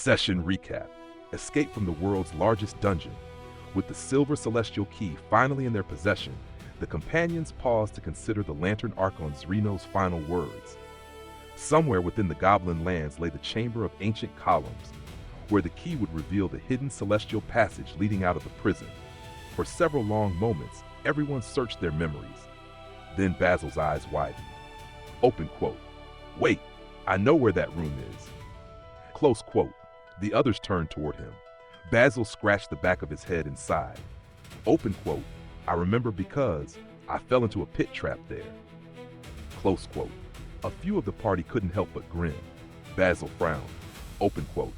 Session recap. Escape from the world's largest dungeon. With the silver celestial key finally in their possession, the companions paused to consider the lantern archon Zrino's final words. Somewhere within the goblin lands lay the chamber of ancient columns, where the key would reveal the hidden celestial passage leading out of the prison. For several long moments, everyone searched their memories. Then Basil's eyes widened. Open quote. Wait, I know where that room is. Close quote. The others turned toward him. Basil scratched the back of his head and sighed. Open quote. I remember because I fell into a pit trap there. Close quote. A few of the party couldn't help but grin. Basil frowned. Open quote.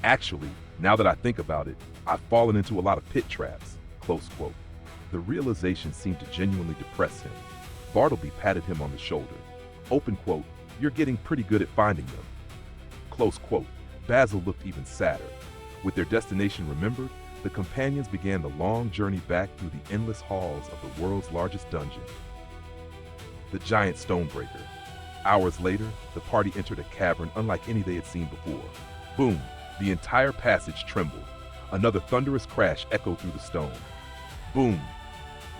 Actually, now that I think about it, I've fallen into a lot of pit traps. Close quote. The realization seemed to genuinely depress him. Bartleby patted him on the shoulder. Open quote. You're getting pretty good at finding them. Close quote. Basil looked even sadder. With their destination remembered, the companions began the long journey back through the endless halls of the world's largest dungeon. The giant stonebreaker. Hours later, the party entered a cavern unlike any they had seen before. Boom! The entire passage trembled. Another thunderous crash echoed through the stone. Boom!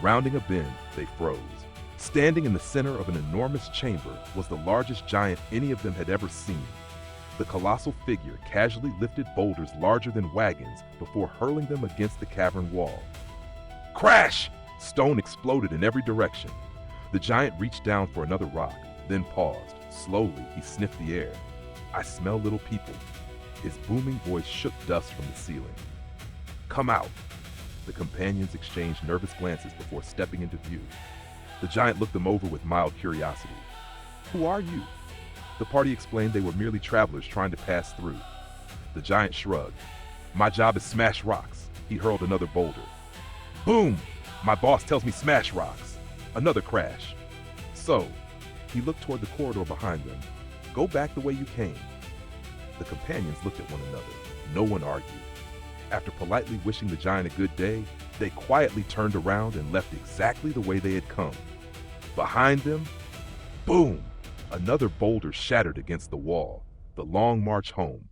Rounding a bend, they froze. Standing in the center of an enormous chamber was the largest giant any of them had ever seen. The colossal figure casually lifted boulders larger than wagons before hurling them against the cavern wall. Crash! Stone exploded in every direction. The giant reached down for another rock, then paused. Slowly, he sniffed the air. I smell little people. His booming voice shook dust from the ceiling. Come out! The companions exchanged nervous glances before stepping into view. The giant looked them over with mild curiosity. Who are you? The party explained they were merely travelers trying to pass through. The giant shrugged. My job is smash rocks. He hurled another boulder. Boom! My boss tells me smash rocks. Another crash. So, he looked toward the corridor behind them. Go back the way you came. The companions looked at one another. No one argued. After politely wishing the giant a good day, they quietly turned around and left exactly the way they had come. Behind them, boom! Another boulder shattered against the wall. The long march home.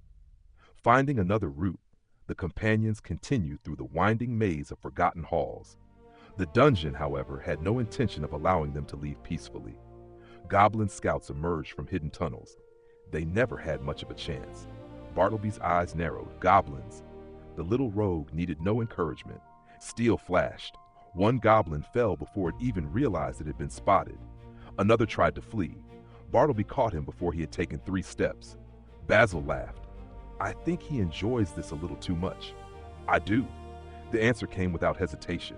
Finding another route, the companions continued through the winding maze of forgotten halls. The dungeon, however, had no intention of allowing them to leave peacefully. Goblin scouts emerged from hidden tunnels. They never had much of a chance. Bartleby's eyes narrowed. Goblins. The little rogue needed no encouragement. Steel flashed. One goblin fell before it even realized it had been spotted. Another tried to flee. Bartleby caught him before he had taken 3 steps. Basil laughed. I think he enjoys this a little too much. I do. The answer came without hesitation.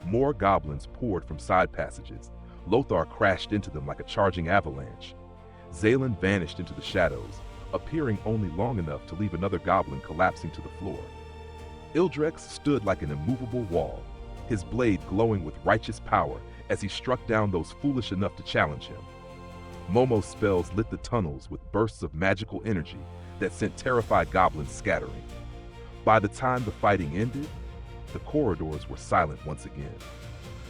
More goblins poured from side passages. Lothar crashed into them like a charging avalanche. Zalen vanished into the shadows, appearing only long enough to leave another goblin collapsing to the floor. Ildrex stood like an immovable wall, his blade glowing with righteous power as he struck down those foolish enough to challenge him. Momo's spells lit the tunnels with bursts of magical energy that sent terrified goblins scattering. By the time the fighting ended, the corridors were silent once again.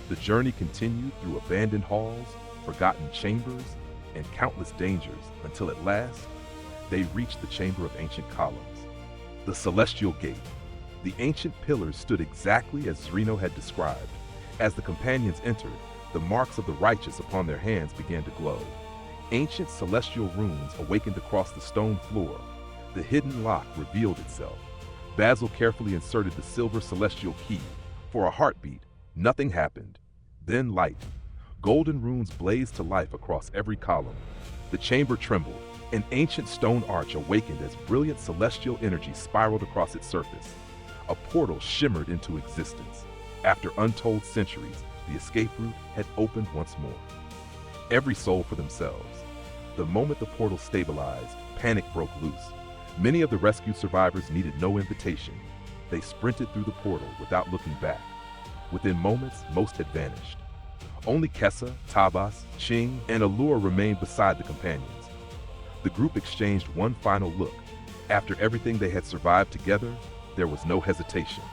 The journey continued through abandoned halls, forgotten chambers, and countless dangers until at last, they reached the Chamber of Ancient Columns. The Celestial Gate. The ancient pillars stood exactly as Zrino had described. As the companions entered, the marks of the righteous upon their hands began to glow. Ancient celestial runes awakened across the stone floor. The hidden lock revealed itself. Basil carefully inserted the silver celestial key. For a heartbeat, nothing happened. Then light. Golden runes blazed to life across every column. The chamber trembled. An ancient stone arch awakened as brilliant celestial energy spiraled across its surface. A portal shimmered into existence. After untold centuries, the escape route had opened once more. Every soul for themselves. The moment the portal stabilized, panic broke loose. Many of the rescue survivors needed no invitation. They sprinted through the portal without looking back. Within moments, most had vanished. Only Kessa, Tabas, Ching, and Allure remained beside the companions. The group exchanged one final look. After everything they had survived together, there was no hesitation.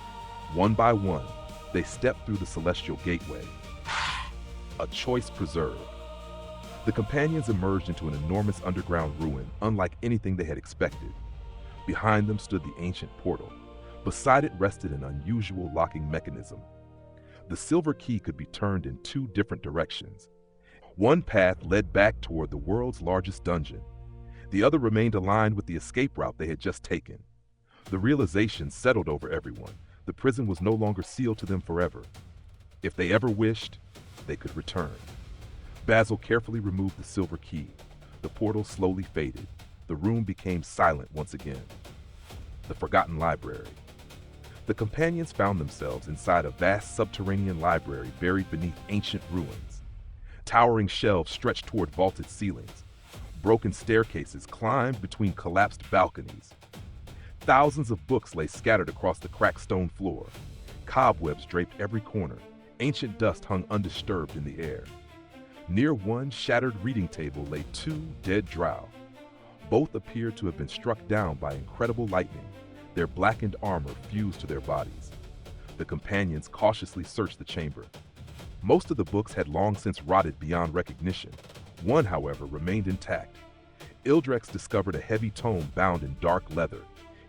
One by one, they stepped through the celestial gateway. A choice preserved. The companions emerged into an enormous underground ruin, unlike anything they had expected. Behind them stood the ancient portal. Beside it rested an unusual locking mechanism. The silver key could be turned in two different directions. One path led back toward the world's largest dungeon. The other remained aligned with the escape route they had just taken. The realization settled over everyone. The prison was no longer sealed to them forever. If they ever wished, they could return. Basil carefully removed the silver key. The portal slowly faded. The room became silent once again. The forgotten library. The companions found themselves inside a vast subterranean library buried beneath ancient ruins. Towering shelves stretched toward vaulted ceilings. Broken staircases climbed between collapsed balconies. Thousands of books lay scattered across the cracked stone floor. Cobwebs draped every corner. Ancient dust hung undisturbed in the air. Near one shattered reading table lay two dead drow. Both appeared to have been struck down by incredible lightning. Their blackened armor fused to their bodies. The companions cautiously searched the chamber. Most of the books had long since rotted beyond recognition. One, however, remained intact. Ildrex discovered a heavy tome bound in dark leather.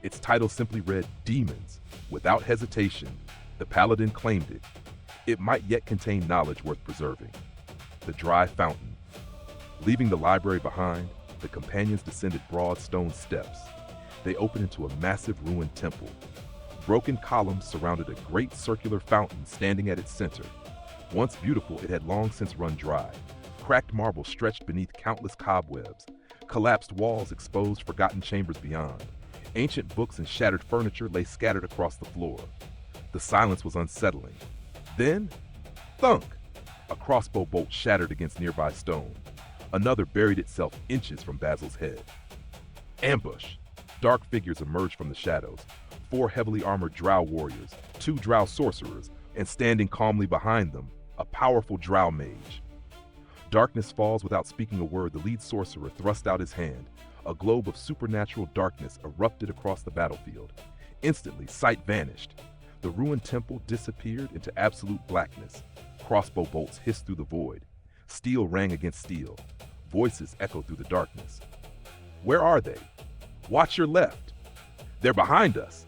Its title simply read, Demons. Without hesitation, the paladin claimed it. It might yet contain knowledge worth preserving. The Dry Fountain. Leaving the library behind, the companions descended broad stone steps. They opened into a massive ruined temple. Broken columns surrounded a great circular fountain standing at its center. Once beautiful, it had long since run dry. Cracked marble stretched beneath countless cobwebs. Collapsed walls exposed forgotten chambers beyond. Ancient books and shattered furniture lay scattered across the floor. The silence was unsettling. Then, thunk! A crossbow bolt shattered against nearby stone. Another buried itself inches from Basil's head. Ambush! Dark figures emerged from the shadows. 4 heavily armored drow warriors, 2 drow sorcerers, and standing calmly behind them, a powerful drow mage. Darkness falls without speaking a word. The lead sorcerer thrust out his hand. A globe of supernatural darkness erupted across the battlefield. Instantly, sight vanished. The ruined temple disappeared into absolute blackness. Crossbow bolts hissed through the void. Steel rang against steel. Voices echoed through the darkness. Where are they? Watch your left. They're behind us.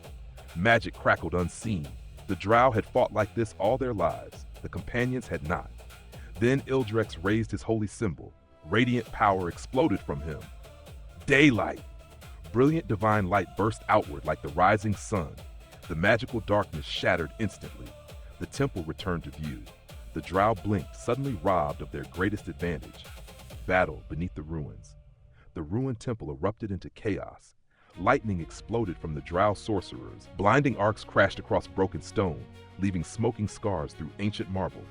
Magic crackled unseen. The drow had fought like this all their lives. The companions had not. Then Ildrex raised his holy symbol. Radiant power exploded from him. Daylight! Brilliant divine light burst outward like the rising sun. The magical darkness shattered instantly. The temple returned to view. The drow blinked, suddenly robbed of their greatest advantage. Battle beneath the ruins. The ruined temple erupted into chaos. Lightning exploded from the drow sorcerers. Blinding arcs crashed across broken stone, leaving smoking scars through ancient marble.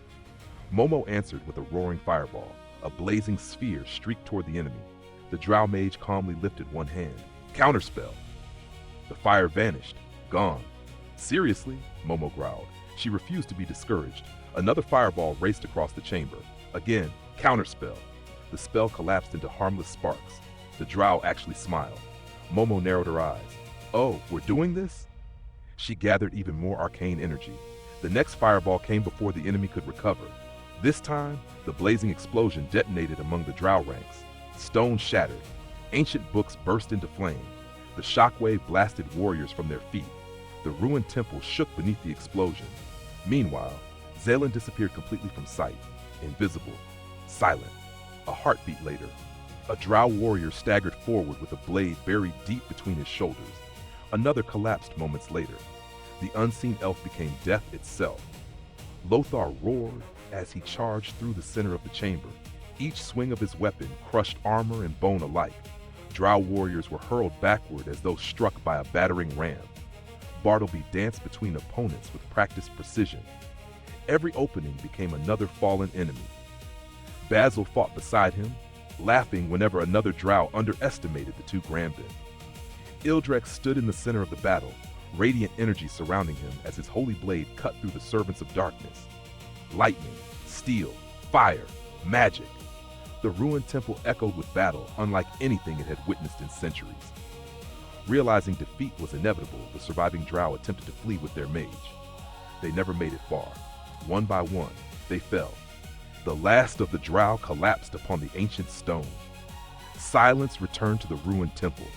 Momo answered with a roaring fireball. A blazing sphere streaked toward the enemy. The drow mage calmly lifted one hand. Counterspell! The fire vanished. Gone. Seriously? Momo growled. She refused to be discouraged. Another fireball raced across the chamber. Again, counterspell. The spell collapsed into harmless sparks. The drow actually smiled. Momo narrowed her eyes. Oh, we're doing this? She gathered even more arcane energy. The next fireball came before the enemy could recover. This time, the blazing explosion detonated among the drow ranks. Stone shattered. Ancient books burst into flame. The shockwave blasted warriors from their feet. The ruined temple shook beneath the explosion. Meanwhile, Zalen disappeared completely from sight. Invisible. Silent. A heartbeat later, a drow warrior staggered forward with a blade buried deep between his shoulders. Another collapsed moments later. The unseen elf became death itself. Lothar roared as he charged through the center of the chamber. Each swing of his weapon crushed armor and bone alike. Drow warriors were hurled backward as though struck by a battering ram. Bartleby danced between opponents with practiced precision. Every opening became another fallen enemy. Basil fought beside him, laughing whenever another drow underestimated the two Grambin. Ildrex stood in the center of the battle, radiant energy surrounding him as his holy blade cut through the servants of darkness. Lightning, steel, fire, magic. The ruined temple echoed with battle, unlike anything it had witnessed in centuries. Realizing defeat was inevitable, the surviving drow attempted to flee with their mage. They never made it far. One by one, they fell. The last of the drow collapsed upon the ancient stone. Silence returned to the ruined temple.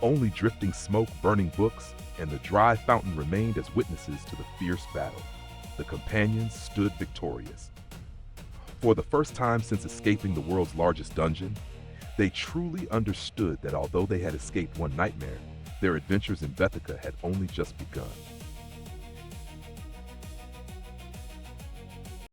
Only drifting smoke, burning books, and the dry fountain remained as witnesses to the fierce battle. The companions stood victorious. For the first time since escaping the world's largest dungeon, they truly understood that although they had escaped one nightmare, their adventures in Bethica had only just begun.